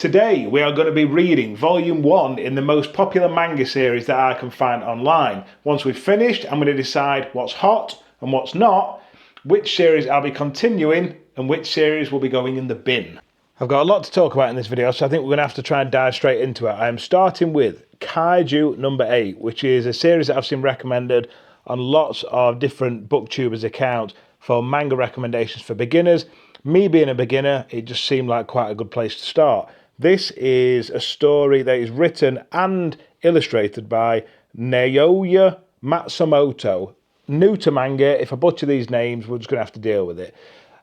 Today we are going to be reading volume 1 in the most popular manga series that I can find online. Once we've finished, I'm going to decide what's hot and what's not, which series I'll be continuing and which series will be going in the bin. I've got a lot to talk about in this video, so I think we're going to have to try and dive straight into it. I am starting with Kaiju number 8, which is a series that I've seen recommended on lots of different booktubers' accounts for manga recommendations for beginners. Me being a beginner, it just seemed like quite a good place to start. This is a story that is written and illustrated by Naoya Matsumoto. New to manga, if I butcher these names, we're just going to have to deal with it.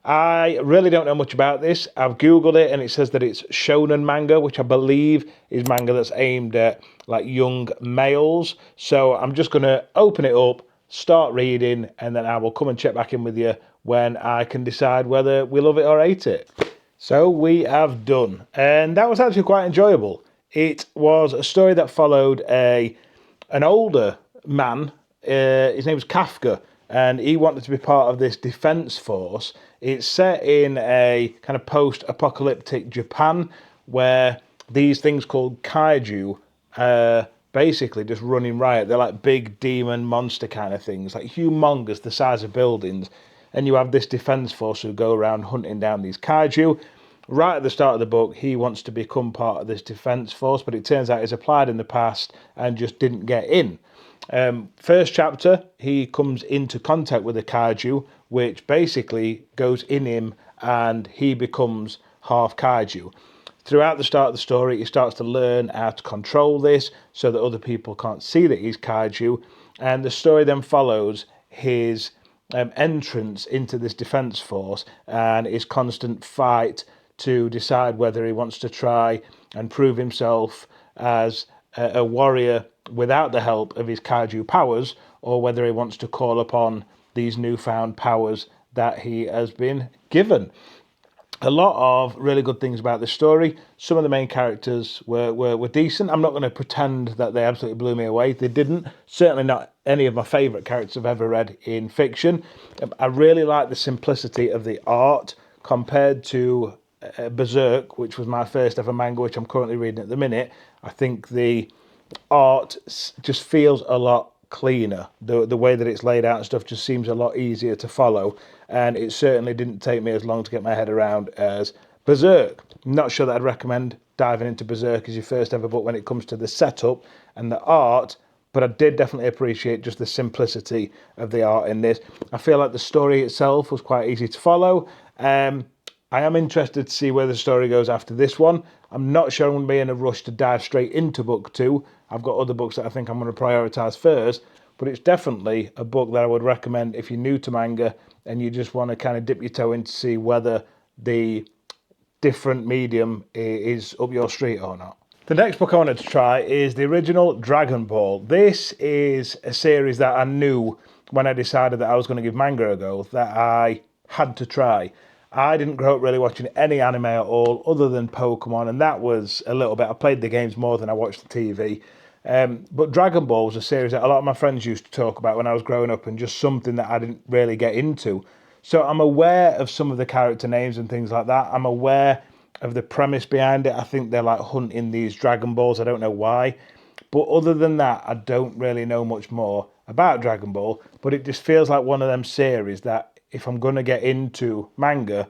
I really don't know much about this. I've googled it and it says that it's shonen manga, which I believe is manga that's aimed at like young males. So I'm just going to open it up, start reading, and then I will come and check back in with you when I can decide whether we love it or hate it. So we have done, and that was actually quite enjoyable. It was a story that followed an older man. His name was Kafka, and he wanted to be part of this defense force. It's set in a kind of post-apocalyptic Japan where these things called kaiju are basically just running riot. They're like big demon monster kind of things, like humongous, the size of buildings. And you have this defense force who go around hunting down these kaiju. Right at the start of the book, he wants to become part of this defense force, but it turns out he's applied in the past and just didn't get in. First chapter, he comes into contact with a kaiju, which basically goes in him and he becomes half kaiju. Throughout the start of the story, he starts to learn how to control this so that other people can't see that he's kaiju. And the story then follows his entrance into this defense force and his constant fight to decide whether he wants to try and prove himself as a warrior without the help of his kaiju powers, or whether he wants to call upon these newfound powers that he has been given. A lot of really good things about this story. Some of the main characters were decent. I'm not going to pretend that they absolutely blew me away. They didn't. Certainly not any of my favourite characters I've ever read in fiction. I really like the simplicity of the art compared to Berserk, which was my first ever manga, which I'm currently reading at the minute. I think the art just feels a lot cleaner. The way that it's laid out and stuff just seems a lot easier to follow, and it certainly didn't take me as long to get my head around as Berserk. Not sure that I'd recommend diving into Berserk as your first ever book when it comes to the setup and the art, but I did definitely appreciate just the simplicity of the art in this. I feel like the story itself was quite easy to follow. I am interested to see where the story goes after this one. I'm not sure I'm going to be in a rush to dive straight into book 2. I've got other books that I think I'm going to prioritise first, but it's definitely a book that I would recommend if you're new to manga and you just want to kind of dip your toe in to see whether the different medium is up your street or not. The next book I wanted to try is the original Dragon Ball. This is a series that I knew when I decided that I was going to give manga a go that I had to try. I didn't grow up really watching any anime at all other than Pokemon, and that was a little bit. I played the games more than I watched the TV. But Dragon Ball was a series that a lot of my friends used to talk about when I was growing up, and just something that I didn't really get into. So I'm aware of some of the character names and things like that. I'm aware of the premise behind it. I think they're like hunting these Dragon Balls. I don't know why. But other than that, I don't really know much more about Dragon Ball. But it just feels like one of them series that if I'm going to get into manga,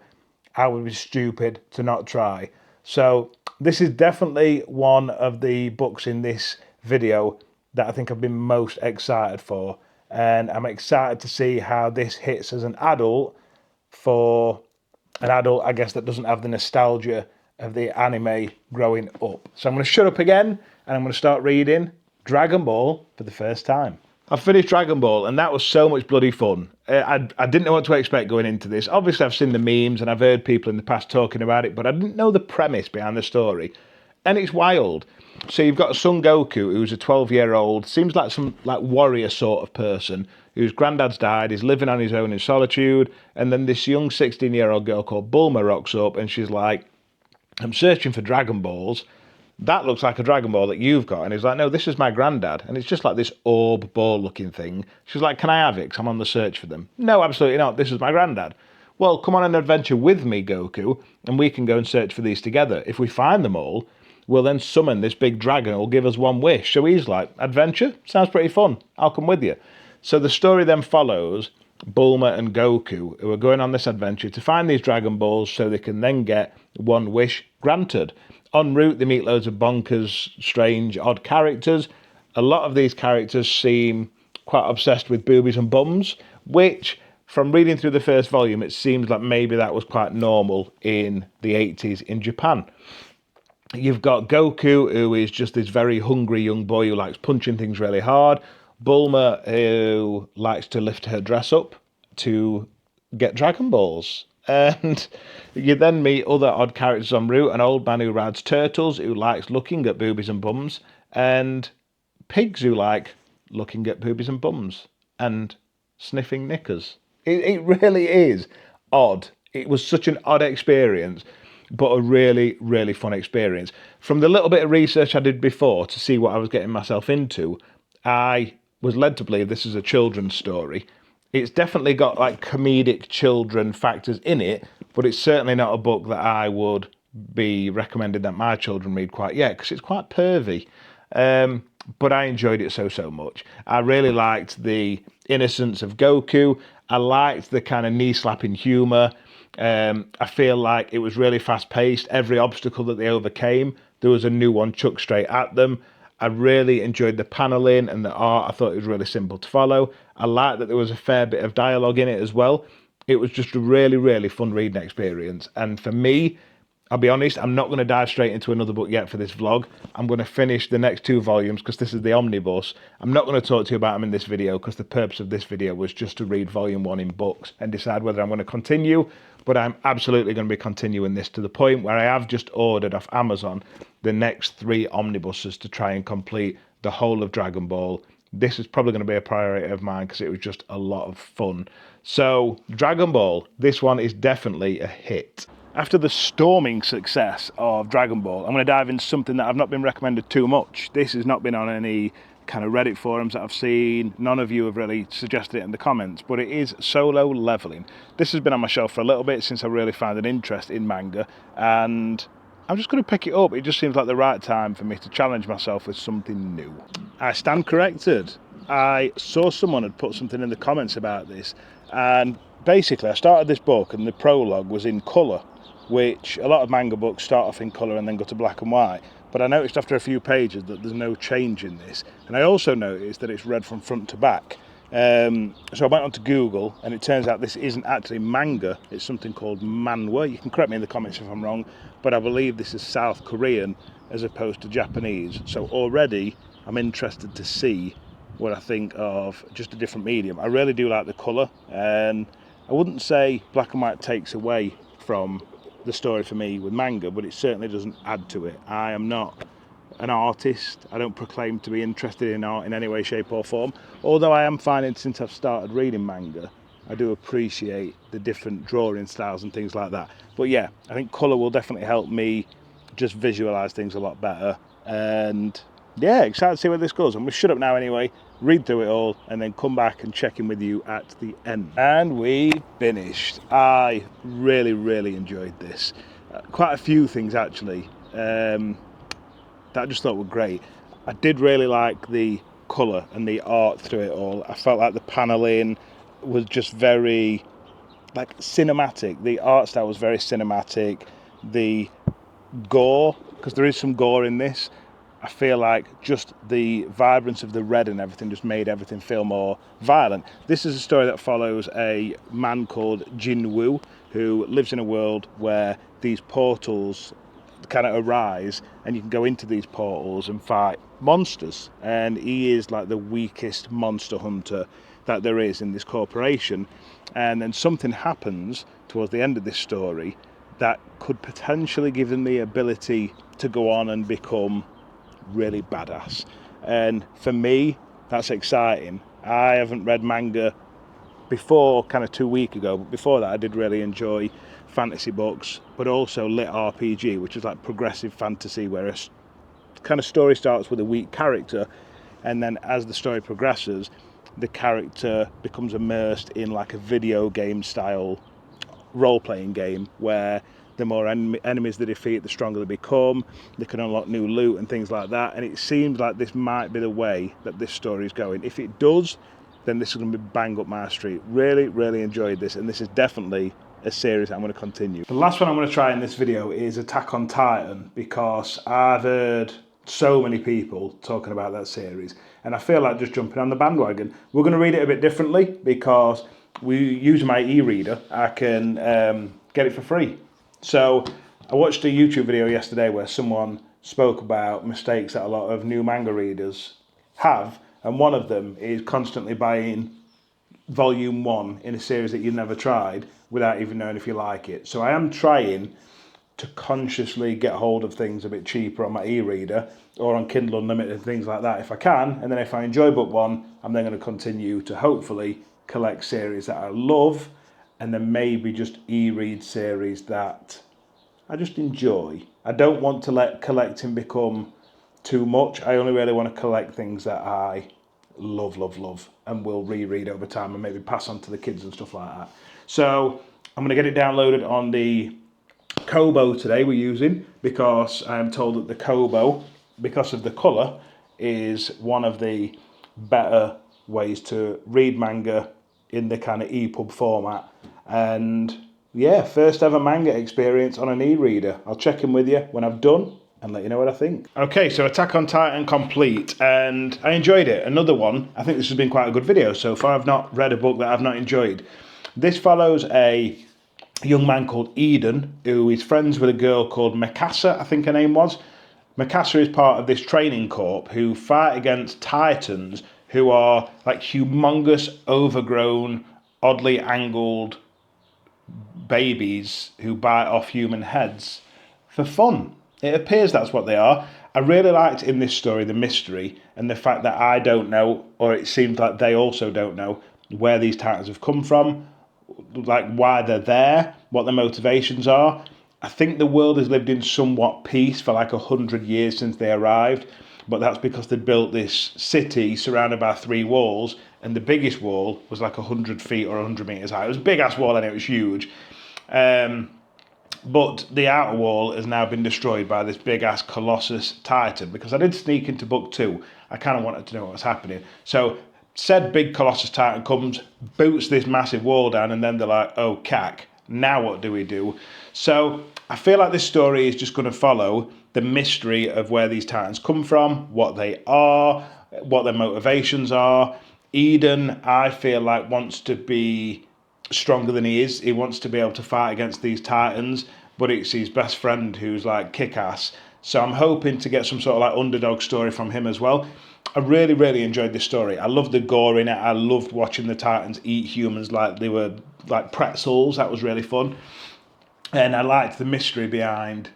I would be stupid to not try. So this is definitely one of the books in this video that I think I've been most excited for. And I'm excited to see how this hits as an adult for an adult, I guess, that doesn't have the nostalgia of the anime growing up. So I'm going to shut up again and I'm going to start reading Dragon Ball for the first time. I've finished Dragon Ball and that was so much bloody fun. I didn't know what to expect going into this. Obviously I've seen the memes and I've heard people in the past talking about it, but I didn't know the premise behind the story. And it's wild. So you've got Son Goku, who's a 12-year-old, seems like some like warrior sort of person, whose granddad's died, is living on his own in solitude, and then this young 16-year-old girl called Bulma rocks up and she's like, I'm searching for Dragon Balls. That looks like a Dragon Ball that you've got. And he's like, no, this is my granddad. And it's just like this orb ball looking thing. She's like, can I have it? 'Cause I'm on the search for them. No, absolutely not. This is my granddad. well, come on an adventure with me, Goku, and we can go and search for these together. If we find them all, we'll then summon this big dragon who will give us one wish. So he's like, adventure? Sounds pretty fun. I'll come with you. So the story then follows Bulma and Goku, who are going on this adventure to find these Dragon Balls so they can then get one wish granted. En route, they meet loads of bonkers, strange, odd characters. A lot of these characters seem quite obsessed with boobies and bums, which, from reading through the first volume, it seems like maybe that was quite normal in the 80s in Japan. You've got Goku, who is just this very hungry young boy who likes punching things really hard. Bulma, who likes to lift her dress up to get Dragon Balls. And you then meet other odd characters en route. An old man who rides turtles, who likes looking at boobies and bums. And pigs who like looking at boobies and bums. And sniffing knickers. It really is odd. It was such an odd experience, but a really, really fun experience. From the little bit of research I did before to see what I was getting myself into, I was led to believe this is a children's story. It's definitely got like comedic children factors in it, but it's certainly not a book that I would be recommending that my children read quite yet, because it's quite pervy. But I enjoyed it so much. I really liked the innocence of Goku. I liked the kind of knee-slapping humour. I feel like it was really fast-paced. Every obstacle that they overcame, there was a new one chucked straight at them. I really enjoyed the panelling and the art. I thought it was really simple to follow. I liked that there was a fair bit of dialogue in it as well. It was just a really, really fun reading experience. And for me, I'll be honest, I'm not going to dive straight into another book yet for this vlog. I'm going to finish the next 2 volumes because this is the omnibus. I'm not going to talk to you about them in this video because the purpose of this video was just to read volume 1 in books and decide whether I'm going to continue. But I'm absolutely going to be continuing this to the point where I have just ordered off Amazon the next 3 omnibuses to try and complete the whole of Dragon Ball. This is probably going to be a priority of mine because it was just a lot of fun. So, Dragon Ball, this one is definitely a hit. After the storming success of Dragon Ball, I'm going to dive into something that I've not been recommended too much. This has not been on any kind of Reddit forums that I've seen. None of you have really suggested it in the comments, but it is Solo Leveling. This has been on my shelf for a little bit since I really found an interest in manga, and I'm just going to pick it up. It just seems like the right time for me to challenge myself with something new. I stand corrected. I saw someone had put something in the comments about this, and basically I started this book and the prologue was in colour, which a lot of manga books start off in colour and then go to black and white. But I noticed after a few pages that there's no change in this. And I also noticed that it's read from front to back. So I went on to Google, and it turns out this isn't actually manga. It's something called manhwa. You can correct me in the comments if I'm wrong, but I believe this is South Korean as opposed to Japanese. So already I'm interested to see what I think of just a different medium. I really do like the colour, and I wouldn't say black and white takes away from the story for me with manga, but it certainly doesn't add to it. I am not an artist. I don't proclaim to be interested in art in any way, shape or form, although I am finding since I've started reading manga, I do appreciate the different drawing styles and things like that. But yeah, I think colour will definitely help me just visualise things a lot better, and yeah, excited to see where this goes. I'm going to shut up now anyway, read through it all, and then come back and check in with you at the end. And we finished. I really, really enjoyed this. Quite a few things actually that I just thought were great. I did really like the colour and the art through it all. I felt like the panelling was just very like cinematic. The art style was very cinematic. The gore, because there is some gore in this, I feel like just the vibrance of the red and everything just made everything feel more violent. This is a story that follows a man called Jin Woo, who lives in a world where these portals kind of arise, and you can go into these portals and fight monsters. And he is like the weakest monster hunter that there is in this corporation. And then something happens towards the end of this story that could potentially give him the ability to go on and become really badass. And for me, that's exciting. I haven't read manga before kind of 2 weeks ago, but before that I did really enjoy fantasy books, but also lit RPG, which is like progressive fantasy where a kind of story starts with a weak character, and then as the story progresses, the character becomes immersed in like a video game style role-playing game where the more enemies they defeat, the stronger they become. They can unlock new loot and things like that. And it seems like this might be the way that this story is going. If it does, then this is going to be bang up my street. Really, really enjoyed this, and this is definitely a series I'm going to continue. The last one I'm going to try in this video is Attack on Titan, because I've heard so many people talking about that series, and I feel like just jumping on the bandwagon. We're going to read it a bit differently, because we use my e-reader. I can get it for free. So I watched a YouTube video yesterday where someone spoke about mistakes that a lot of new manga readers have, and one of them is constantly buying volume 1 in a series that you've never tried without even knowing if you like it. So I am trying to consciously get hold of things a bit cheaper on my e-reader or on Kindle Unlimited and things like that if I can, and then if I enjoy book 1, I'm then going to continue to hopefully collect series that I love, and then maybe just e-read series that I just enjoy. I don't want to let collecting become too much. I only really want to collect things that I love, and will reread over time and maybe pass on to the kids and stuff like that. So I'm going to get it downloaded on the Kobo today we're using, because I'm told that the Kobo, because of the colour, is one of the better ways to read manga in the kind of EPUB format. And yeah, first ever manga experience on an e-reader. I'll check in with you when I've done and let you know what I think. Okay, so Attack on Titan complete, and I enjoyed it. Another one. I think this has been quite a good video so far. I've not read a book that I've not enjoyed. This follows a young man called Eden, who is friends with a girl called Mikasa, I think her name was. Mikasa is part of this training corps who fight against Titans, who are like humongous, overgrown, oddly angled babies who bite off human heads for fun. It appears that's what they are. I really liked in this story the mystery and the fact that I don't know, or it seems like they also don't know, where these Titans have come from, like why they're there, what their motivations are. I think the world has lived in somewhat peace for like 100 years since they arrived, but that's because they built this city surrounded by 3 walls, and the biggest wall was like 100 feet or 100 meters high. It was a big ass wall and it was huge. But the outer wall has now been destroyed by this big ass Colossus Titan, because I did sneak into book 2. I kind of wanted to know what was happening. So said big Colossus Titan comes, boots this massive wall down, and then they're like, oh cack, now what do we do? So I feel like this story is just going to follow the mystery of where these Titans come from, what they are, what their motivations are. Eden, I feel like, wants to be stronger than he is. He wants to be able to fight against these Titans, but it's his best friend who's like kick-ass. So I'm hoping to get some sort of like underdog story from him as well. I really, really enjoyed this story. I loved the gore in it. I loved watching the Titans eat humans like they were like pretzels. That was really fun. And I liked the mystery behind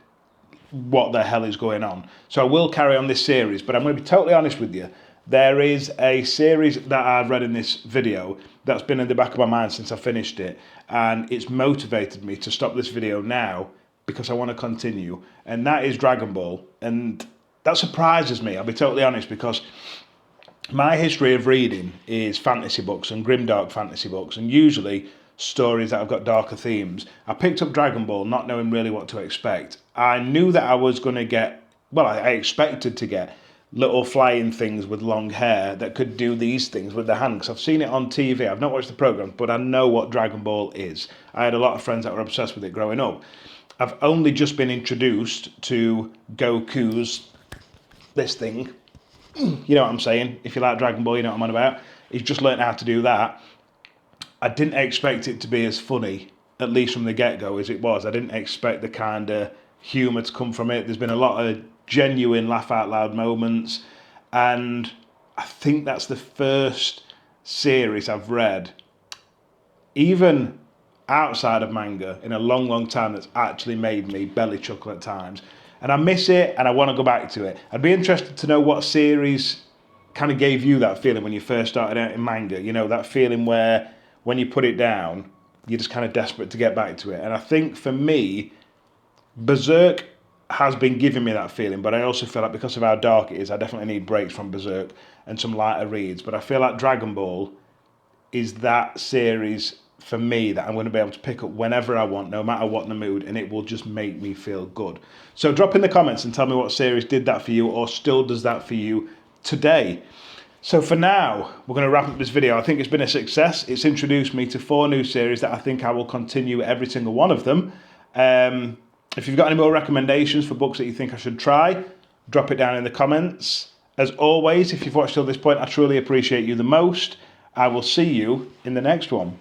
what the hell is going on. So I will carry on this series, but I'm going to be totally honest with you. There is a series that I've read in this video that's been in the back of my mind since I finished it, and it's motivated me to stop this video now because I want to continue, and that is Dragon Ball. And that surprises me, I'll be totally honest, because my history of reading is fantasy books and grimdark fantasy books, and usually stories that have got darker themes. I picked up Dragon Ball not knowing really what to expect. I knew that I was going to get, well, I expected to get little flying things with long hair that could do these things with their hand, because I've seen it on TV. I've not watched the program, but I know what Dragon Ball is. I had a lot of friends that were obsessed with it growing up. I've only just been introduced to Goku's this thing. You know what I'm saying? If you like Dragon Ball, you know what I'm on about. He's just learned how to do that. I didn't expect it to be as funny, at least from the get-go, as it was. I didn't expect the kind of humour to come from it. There's been a lot of genuine laugh-out-loud moments, and I think that's the first series I've read, even outside of manga, in a long, long time that's actually made me belly chuckle at times. And I miss it, and I want to go back to it. I'd be interested to know what series kind of gave you that feeling when you first started out in manga. You know, that feeling where when you put it down, you're just kind of desperate to get back to it. And I think for me, Berserk has been giving me that feeling, but I also feel like because of how dark it is, I definitely need breaks from Berserk and some lighter reads. But I feel like Dragon Ball is that series for me that I'm going to be able to pick up whenever I want, no matter what the mood, and it will just make me feel good. So drop in the comments and tell me what series did that for you or still does that for you today. So for now, we're going to wrap up this video. I think it's been a success. It's introduced me to 4 new series that I think I will continue every single one of them. If you've got any more recommendations for books that you think I should try, drop it down in the comments. As always, if you've watched till this point, I truly appreciate you the most. I will see you in the next one.